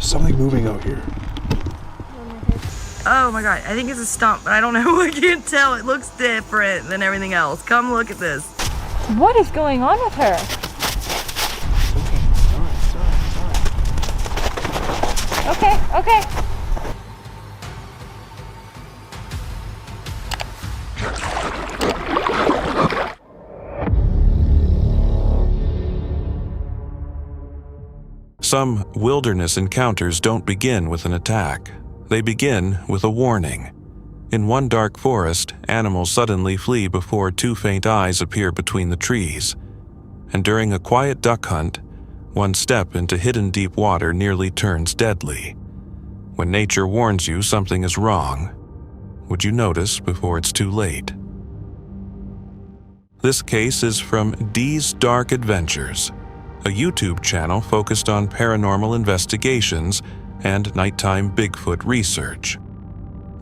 Something moving out here. Oh my god, I think it's a stump, but I don't know. I can't tell. It looks different than everything else. Come look at this. What is going on with her? Okay. Some wilderness encounters don't begin with an attack. They begin with a warning. In one dark forest, animals suddenly flee before two faint eyes appear between the trees. And during a quiet duck hunt, one step into hidden deep water nearly turns deadly. When nature warns you something is wrong, would you notice before it's too late? This case is from Dee's Dark Adventures, a YouTube channel focused on paranormal investigations and nighttime Bigfoot research.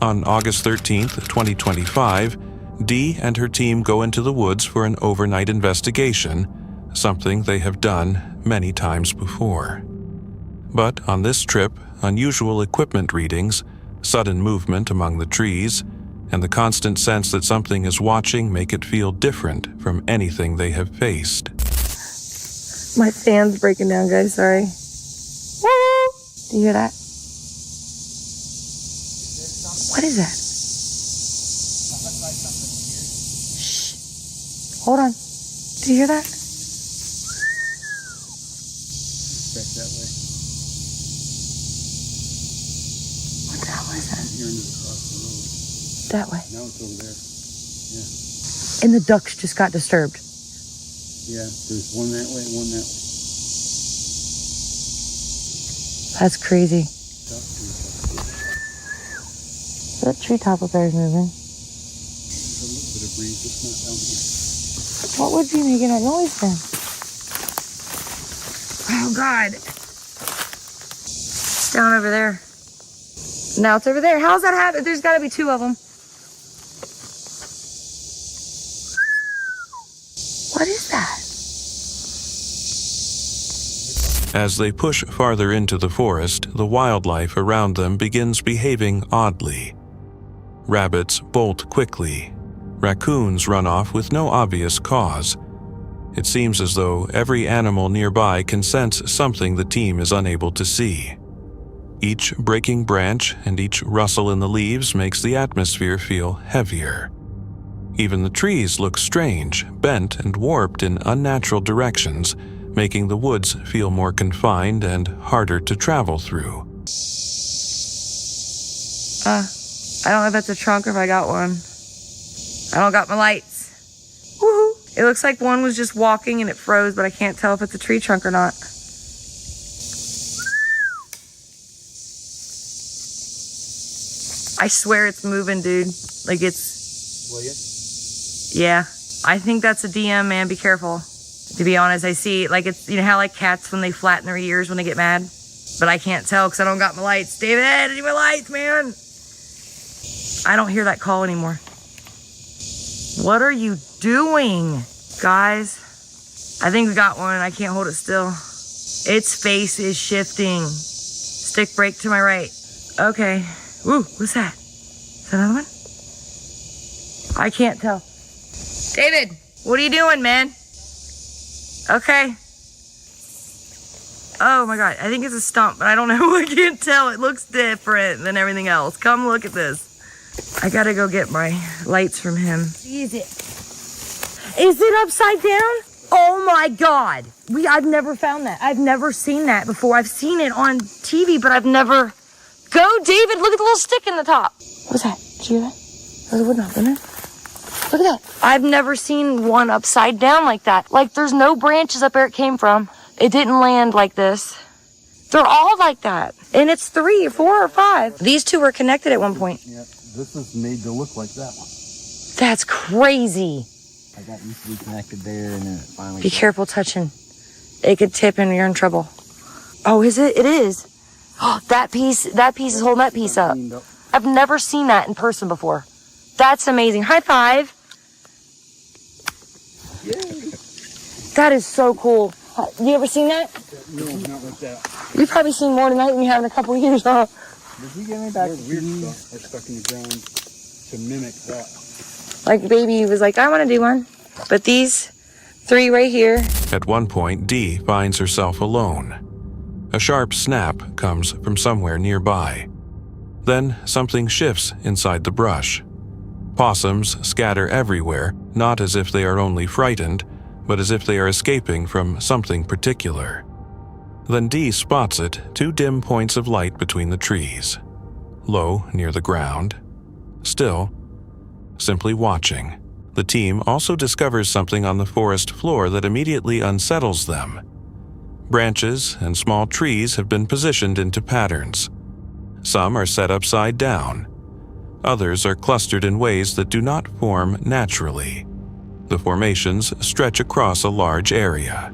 On August 13th, 2025, Dee and her team go into the woods for an overnight investigation, something they have done many times before. But on this trip, unusual equipment readings, sudden movement among the trees, and the constant sense that something is watching make it feel different from anything they have faced. My fan's breaking down, guys. Sorry. Do you hear that? What is that? Shh. Hold on. Do you hear that? Back that way. What the hell is that? Here into across the road. That way. Now it's over there. Yeah. And the ducks just got disturbed. Yeah, there's one that way, one that way. That's crazy. That treetop up there is moving. There's a little bit of breeze, it's not down here. What would be making that noise then? Oh God. It's down over there. Now it's over there. How's that happen? There's gotta be two of them. What is that? As they push farther into the forest, the wildlife around them begins behaving oddly. Rabbits bolt quickly. Raccoons run off with no obvious cause. It seems as though every animal nearby can sense something the team is unable to see. Each breaking branch and each rustle in the leaves makes the atmosphere feel heavier. Even the trees look strange, bent and warped in unnatural directions, making the woods feel more confined and harder to travel through. I don't know if that's a trunk or if I got one. I don't got my lights. Woohoo! It looks like one was just walking and it froze, but I can't tell if it's a tree trunk or not. I swear it's moving, dude. Like it's... Will you? Yeah. I think that's a DM, man. Be careful. To be honest, I see, like, it's, you know how, like, cats, when they flatten their ears when they get mad? But I can't tell because I don't got my lights. David, I need my lights, man. I don't hear that call anymore. What are you doing? Guys, I think we got one. I can't hold it still. Its face is shifting. Stick brake to my right. Okay. Ooh, what's that? Is that another one? I can't tell. David, what are you doing, man? Okay. Oh my God, I think it's a stump, but I don't know. I can't tell. It looks different than everything else. Come look at this. I gotta go get my lights from him. Is it upside down? Oh my God. I've never found that. I've never seen that before. I've seen it on TV, but I've never... Go, David, look at the little stick in the top. What's that? Did you hear that? There's a wood knot in there. Look at that. I've never seen one upside down like that. Like, there's no branches up where it came from. It didn't land like this. They're all like that. And it's 3 or 4 or 5. These two were connected at one point. Yeah, this is made to look like that one. That's crazy. I got used to be connected there and then it finally... Be careful touching. It could tip and you're in trouble. Oh, is it? It is. Oh, that piece is holding that piece up. I've never seen that in person before. That's amazing. High five. Yay. That is so cool. You ever seen that? No, not like that. You've probably seen more tonight than you have in a couple of years, huh? Did you give me back More the weird keys? stuff are stuck in the ground to mimic that. Like baby was like, I want to do one. But these 3 right here. At one point, Dee finds herself alone. A sharp snap comes from somewhere nearby. Then something shifts inside the brush. Possums scatter everywhere, not as if they are only frightened, but as if they are escaping from something particular. Then Dee spots it, 2 dim points of light between the trees. Low near the ground. Still, simply watching. The team also discovers something on the forest floor that immediately unsettles them. Branches and small trees have been positioned into patterns. Some are set upside down. Others are clustered in ways that do not form naturally. The formations stretch across a large area.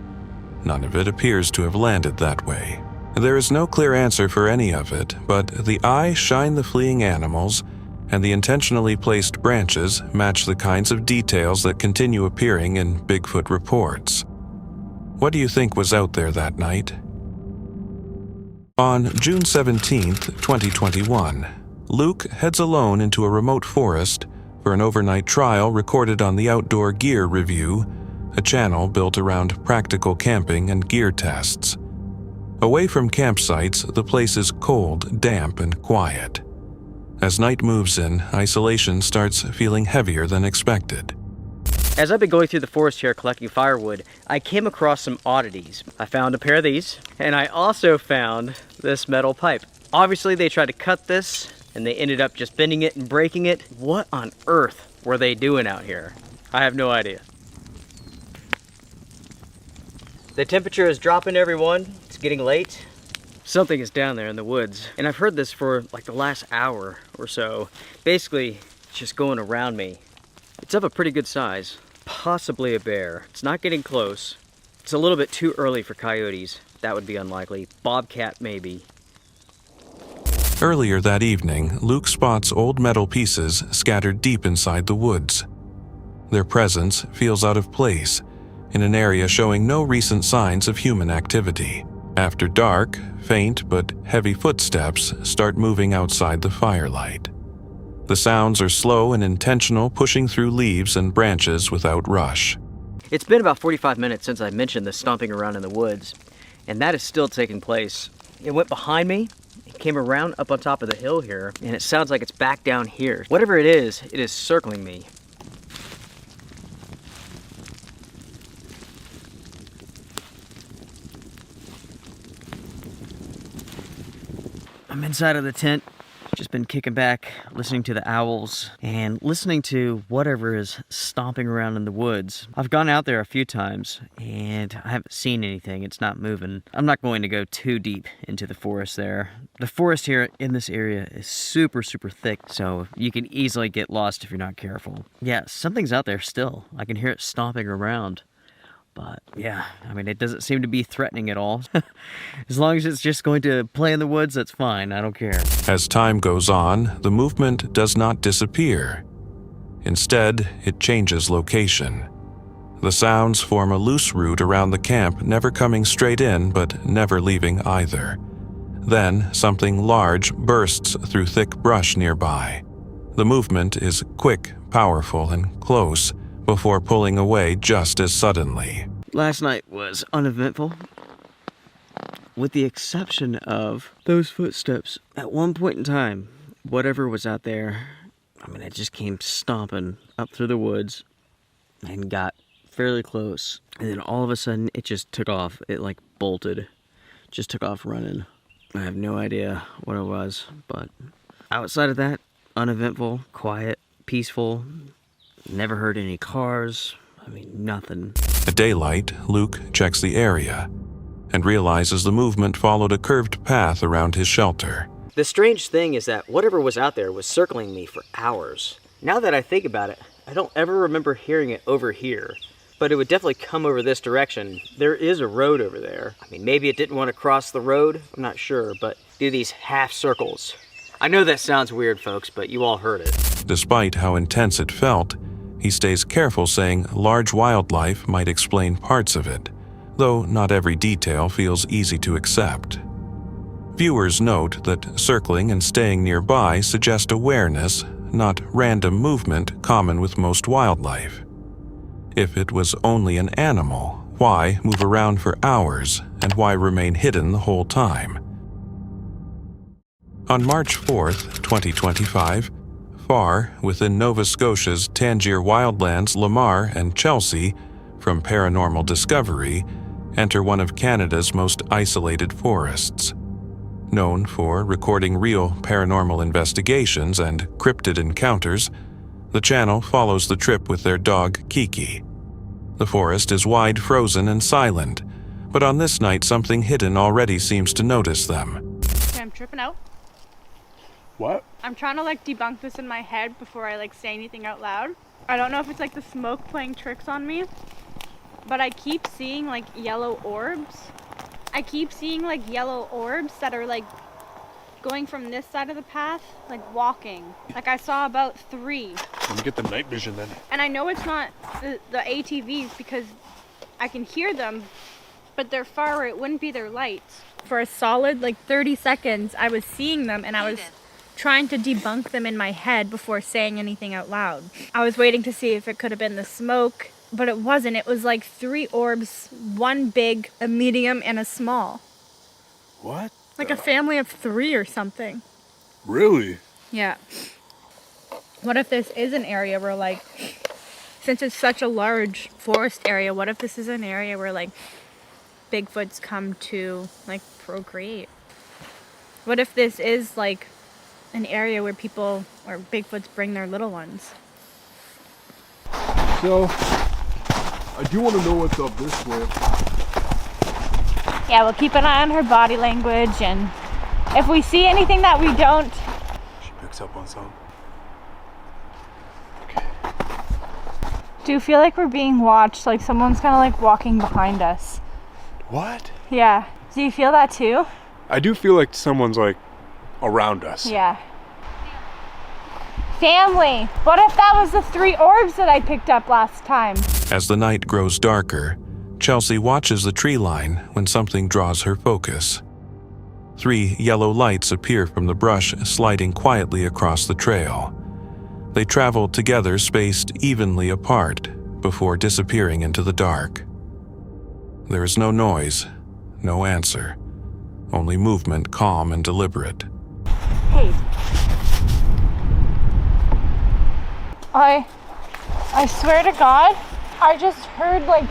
None of it appears to have landed that way. There is no clear answer for any of it, but the eyes shine the fleeing animals, and the intentionally placed branches match the kinds of details that continue appearing in Bigfoot reports. What do you think was out there that night? On June 17, 2021, Luke heads alone into a remote forest for an overnight trial recorded on the Outdoor Gear Review, a channel built around practical camping and gear tests. Away from campsites, the place is cold, damp, and quiet. As night moves in, isolation starts feeling heavier than expected. As I've been going through the forest here collecting firewood, I came across some oddities. I found a pair of these, and I also found this metal pipe. Obviously, they tried to cut this, and they ended up just bending it and breaking it. What on earth were they doing out here? I have no idea. The temperature is dropping, everyone. It's getting late. Something is down there in the woods, and I've heard this for like the last hour or so. Basically, it's just going around me. It's of a pretty good size, possibly a bear. It's not getting close. It's a little bit too early for coyotes. That would be unlikely. Bobcat, maybe. Earlier that evening, Luke spots old metal pieces scattered deep inside the woods. Their presence feels out of place, in an area showing no recent signs of human activity. After dark, faint but heavy footsteps start moving outside the firelight. The sounds are slow and intentional, pushing through leaves and branches without rush. It's been about 45 minutes since I mentioned the stomping around in the woods, and that is still taking place. It went behind me, it came around up on top of the hill here, and it sounds like it's back down here. Whatever it is circling me. I'm inside of the tent, just been kicking back, listening to the owls, and listening to whatever is stomping around in the woods. I've gone out there a few times, and I haven't seen anything. It's not moving. I'm not going to go too deep into the forest there. The forest here in this area is super, super thick, so you can easily get lost if you're not careful. Yeah, something's out there still. I can hear it stomping around. But yeah, I mean, it doesn't seem to be threatening at all. As long as it's just going to play in the woods, that's fine. I don't care. As time goes on, the movement does not disappear. Instead, it changes location. The sounds form a loose route around the camp, never coming straight in, but never leaving either. Then, something large bursts through thick brush nearby. The movement is quick, powerful, and close, before pulling away just as suddenly. Last night was uneventful, with the exception of those footsteps. At one point in time, whatever was out there, I mean, it just came stomping up through the woods and got fairly close. And then all of a sudden, it just took off. It like bolted, just took off running. I have no idea what it was, but outside of that, uneventful, quiet, peaceful. Never heard any cars. I mean, nothing. At daylight, Luke checks the area and realizes the movement followed a curved path around his shelter. The strange thing is that whatever was out there was circling me for hours. Now that I think about it, I don't ever remember hearing it over here, but it would definitely come over this direction. There is a road over there. I mean, maybe it didn't want to cross the road. I'm not sure, but do these half circles. I know that sounds weird, folks, but you all heard it. Despite how intense it felt, he stays careful, saying large wildlife might explain parts of it, though not every detail feels easy to accept. Viewers note that circling and staying nearby suggest awareness, not random movement common with most wildlife. If it was only an animal, why move around for hours, and why remain hidden the whole time? On March 4th, 2025, far within Nova Scotia's Tangier Wildlands, Lamar and Chelsea, from Paranormal Discovery, enter one of Canada's most isolated forests. Known for recording real paranormal investigations and cryptid encounters, the channel follows the trip with their dog Kiki. The forest is wide, frozen, and silent, but on this night something hidden already seems to notice them. Okay, I'm tripping out. What? I'm trying to like debunk this in my head before I like say anything out loud. I don't know if it's like the smoke playing tricks on me, but I keep seeing like yellow orbs. I keep seeing like yellow orbs that are like going from this side of the path, like walking. Like I saw about 3. Let me get the night vision then. And I know it's not the ATVs because I can hear them, but they're far where it wouldn't be their lights. For a solid like 30 seconds, I was seeing them and I was trying to debunk them in my head before saying anything out loud. I was waiting to see if it could have been the smoke, but it wasn't. It was like 3 orbs, 1 big, a medium, and a small. What? Like a family of 3 or something. Really? Yeah. What if this is an area where like, since it's such a large forest area, what if this is an area where like Bigfoots come to like procreate? What if this is like an area where people or Bigfoots bring their little ones? So, I do want to know what's up this way. Yeah, we'll keep an eye on her body language, and if we see anything that we don't... She picks up on something. Do you feel like we're being watched? Like someone's kind of like walking behind us. What? Yeah. Do you feel that too? I do feel like someone's like around us. Yeah. Family! What if that was the 3 orbs that I picked up last time? As the night grows darker, Chelsea watches the tree line when something draws her focus. 3 yellow lights appear from the brush, sliding quietly across the trail. They travel together, spaced evenly apart, before disappearing into the dark. There is no noise, no answer, only movement, calm and deliberate. Hey. I swear to God, I just heard like,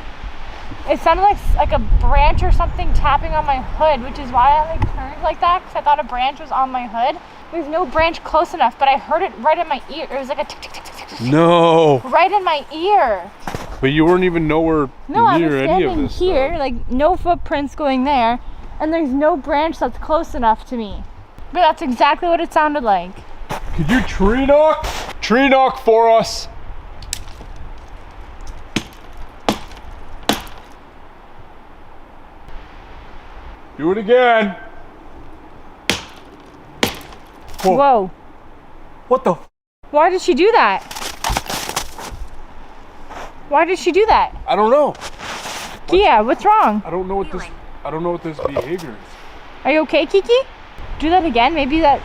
it sounded like a branch or something tapping on my hood, which is why I like turned like that, because I thought a branch was on my hood. There's no branch close enough, but I heard it right in my ear. It was like a tick, tick, tick, tick, tick. No. Right in my ear. But you weren't even nowhere No, I was near any of standing this here, stuff. like no footprints going there, and there's no branch that's close enough to me. But that's exactly what it sounded like. Could you tree knock? Tree knock for us. Do it again. Whoa. Whoa. What the? Why did she do that? Why did she do that? I don't know. Kia, what's wrong? I don't know what this. I don't know what this behavior is. Are you okay, Kiki? Do that again. Maybe that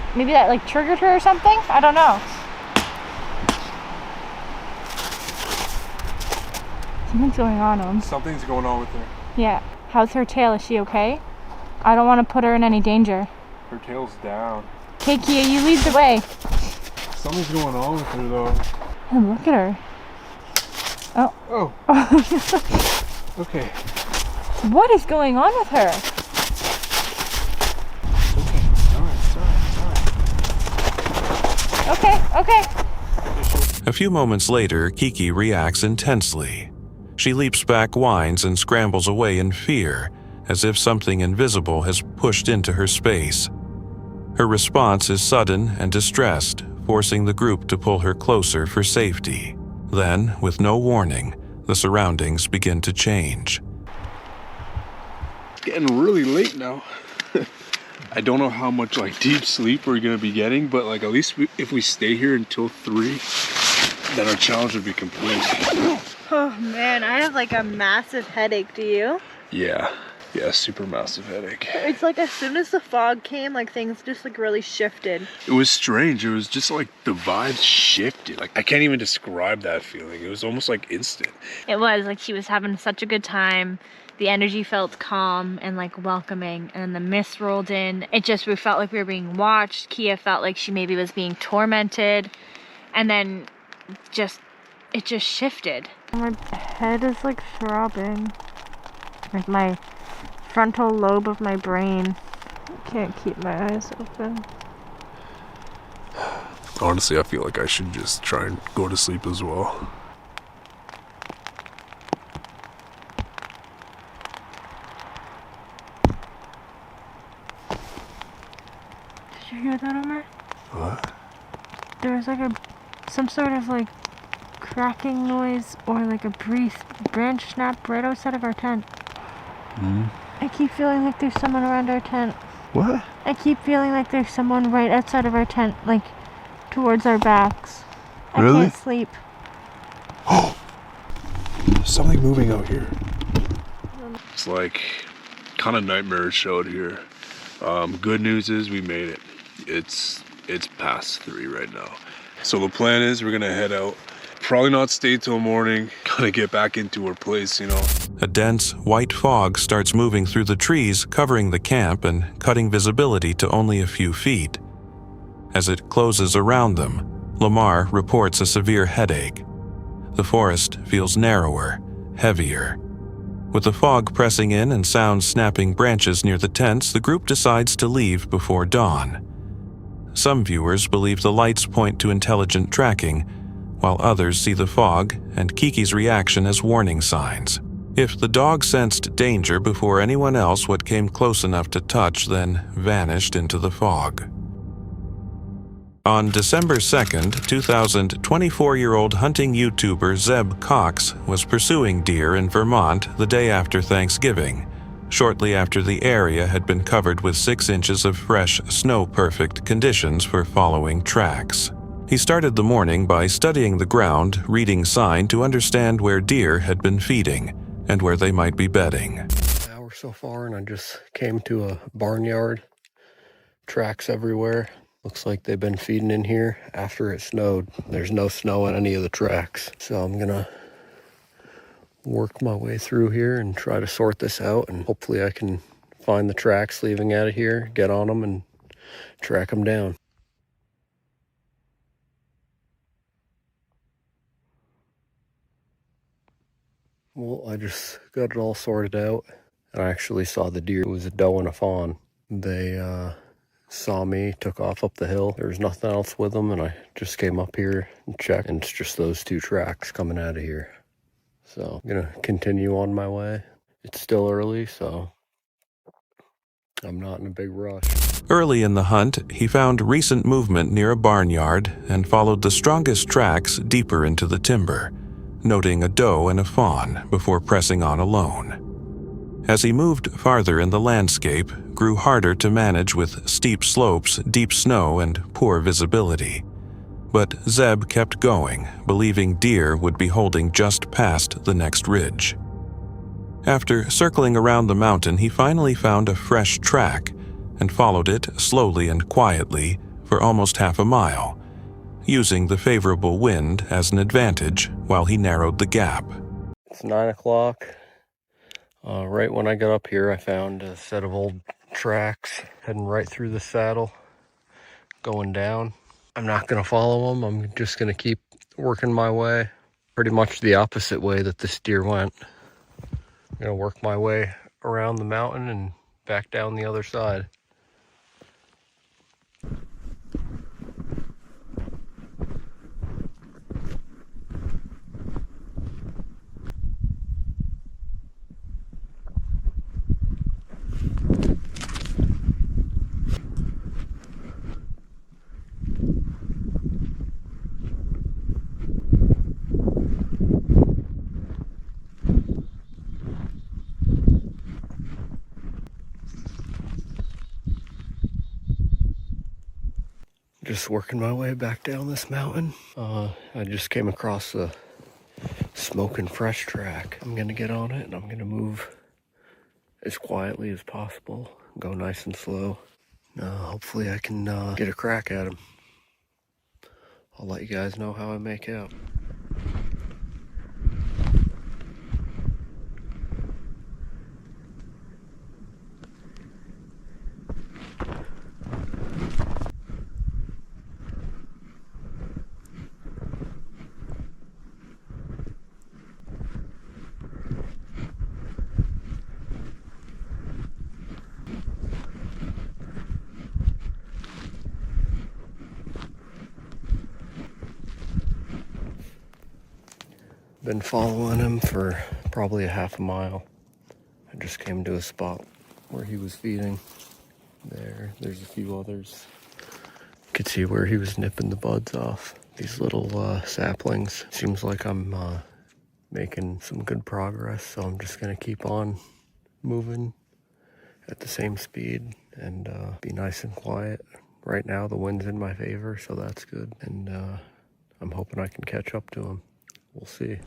like triggered her or something. I don't know. Something's going on, Something's going on with her. Yeah. How's her tail? Is she okay? I don't want to put her in any danger. Her tail's down. Okay, Kia, you lead the way. Something's going on with her though. Oh, look at her. Oh. Oh. Okay. What is going on with her? Okay. All right. Okay. A few moments later, Kiki reacts intensely. She leaps back, whines, and scrambles away in fear, as if something invisible has pushed into her space. Her response is sudden and distressed, forcing the group to pull her closer for safety. Then, with no warning, the surroundings begin to change. It's getting really late now. I don't know how much like deep sleep we're gonna be getting, but like at least if we stay here until 3, then our challenge would be complete. Oh man, I have like a massive headache. Do you? Yeah. Yeah, super massive headache. It's like as soon as the fog came, like things just like really shifted. It was strange. It was just like the vibes shifted. Like I can't even describe that feeling. It was almost like instant. It was like she was having such a good time. The energy felt calm and like welcoming, and then the mist rolled in. We felt like we were being watched. Kia felt like she maybe was being tormented, and then it just shifted. My head is like throbbing. Like my frontal lobe of my brain. I can't keep my eyes open. Honestly, I feel like I should just try and go to sleep as well. Did you hear that, Omar? What? There was like some sort of like cracking noise or like a branch snap right outside of our tent. I keep feeling like there's someone around our tent. What? I keep feeling like there's someone right outside of our tent, like towards our backs. Really? I can't sleep. There's something moving out here. It's like kind of nightmarish out here. Good news is we made it. It's past 3 right now. So the plan is we're gonna head out. Probably not stay till morning. Gotta get back into our place, you know. A dense, white fog starts moving through the trees, covering the camp and cutting visibility to only a few feet. As it closes around them, Lamar reports a severe headache. The forest feels narrower, heavier. With the fog pressing in and sounds snapping branches near the tents, the group decides to leave before dawn. Some viewers believe the lights point to intelligent tracking, while others see the fog and Kiki's reaction as warning signs. If the dog sensed danger before anyone else what came close enough to touch, then vanished into the fog. On December 2nd, 24-year-old hunting YouTuber Zeb Cox was pursuing deer in Vermont the day after Thanksgiving, shortly after the area had been covered with 6 inches of fresh, snow-perfect conditions for following tracks. He started the morning by studying the ground, reading sign to understand where deer had been feeding and where they might be bedding. An hour so far, and I just came to a barnyard. Tracks everywhere. Looks like they've been feeding in here after it snowed. There's no snow on any of the tracks. So I'm gonna work my way through here and try to sort this out, and hopefully I can find the tracks leaving out of here, get on them, and track them down. Well, I just got it all sorted out. I actually saw the deer. It was a doe and a fawn. They saw me, took off up the hill. There was nothing else with them, and I just came up here and checked, and it's just those 2 tracks coming out of here. So I'm gonna continue on my way. It's still early, so I'm not in a big rush. Early in the hunt, he found recent movement near a barnyard and followed the strongest tracks deeper into the timber, noting a doe and a fawn before pressing on alone. As he moved farther in the landscape, grew harder to manage with steep slopes, deep snow, and poor visibility. But Zeb kept going, believing deer would be holding just past the next ridge. After circling around the mountain, he finally found a fresh track and followed it slowly and quietly for almost half a mile, using the favorable wind as an advantage while he narrowed the gap. It's 9 o'clock. Right when I got up here, I found a set of old tracks heading right through the saddle, going down. I'm not going to follow them. I'm just going to keep working my way, pretty much the opposite way that this deer went. I'm going to work my way around the mountain and back down the other side. Just working my way back down this mountain. I just came across a smoking fresh track. I'm gonna get on it and I'm gonna move as quietly as possible. Go nice and slow. Hopefully I can get a crack at him. I'll let you guys know how I make out. Been following him for probably a half a mile. I just came to a spot where he was feeding. There's a few others. You could see where he was nipping the buds off. These little saplings. Seems like I'm making some good progress, so I'm just gonna keep on moving at the same speed and be nice and quiet. Right now the wind's in my favor, so that's good. And I'm hoping I can catch up to him. We'll see.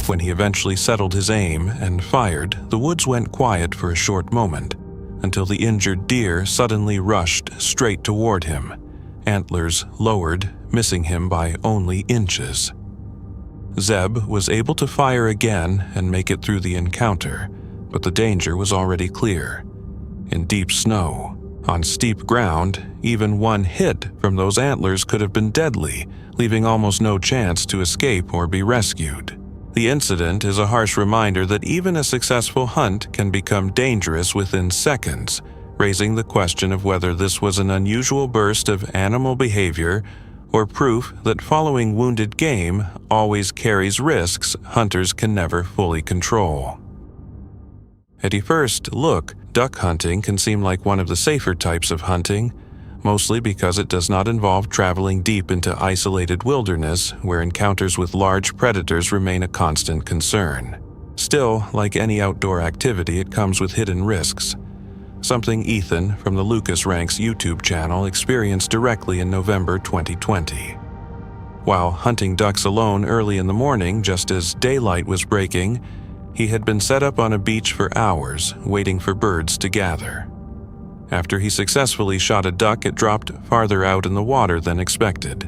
When he eventually settled his aim and fired, the woods went quiet for a short moment, until the injured deer suddenly rushed straight toward him, antlers lowered, missing him by only inches. Zeb was able to fire again and make it through the encounter, but the danger was already clear. In deep snow, on steep ground, even one hit from those antlers could have been deadly, leaving almost no chance to escape or be rescued. The incident is a harsh reminder that even a successful hunt can become dangerous within seconds, raising the question of whether this was an unusual burst of animal behavior or proof that following wounded game always carries risks hunters can never fully control. At a first look, duck hunting can seem like one of the safer types of hunting, mostly because it does not involve traveling deep into isolated wilderness where encounters with large predators remain a constant concern. Still, like any outdoor activity, it comes with hidden risks, something Ethan from the Lucas Ranks YouTube channel experienced directly in November 2020. While hunting ducks alone early in the morning just as daylight was breaking, he had been set up on a beach for hours, waiting for birds to gather. After he successfully shot a duck, it dropped farther out in the water than expected,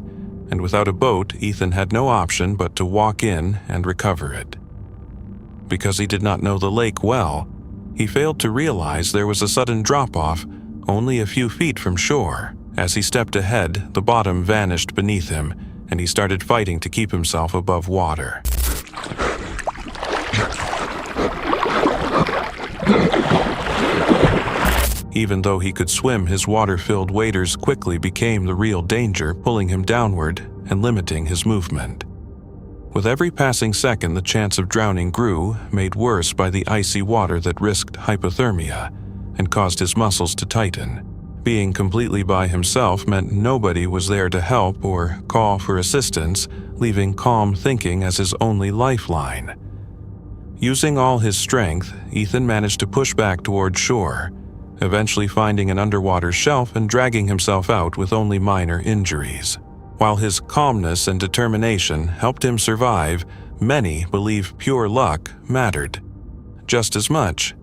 and without a boat, Ethan had no option but to walk in and recover it. Because he did not know the lake well, he failed to realize there was a sudden drop-off only a few feet from shore. As he stepped ahead, the bottom vanished beneath him, and he started fighting to keep himself above water. Even though he could swim, his water-filled waders quickly became the real danger, pulling him downward and limiting his movement. With every passing second, the chance of drowning grew, made worse by the icy water that risked hypothermia and caused his muscles to tighten. Being completely by himself meant nobody was there to help or call for assistance, leaving calm thinking as his only lifeline. Using all his strength, Ethan managed to push back toward shore, eventually finding an underwater shelf and dragging himself out with only minor injuries. While his calmness and determination helped him survive, many believe pure luck mattered just as much.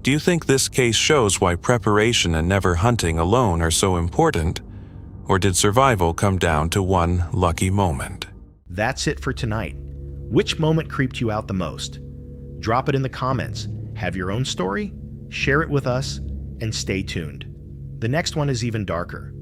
Do you think this case shows why preparation and never hunting alone are so important? Or did survival come down to one lucky moment? That's it for tonight. Which moment creeped you out the most? Drop it in the comments. Have your own story? Share it with us, and stay tuned. The next one is even darker.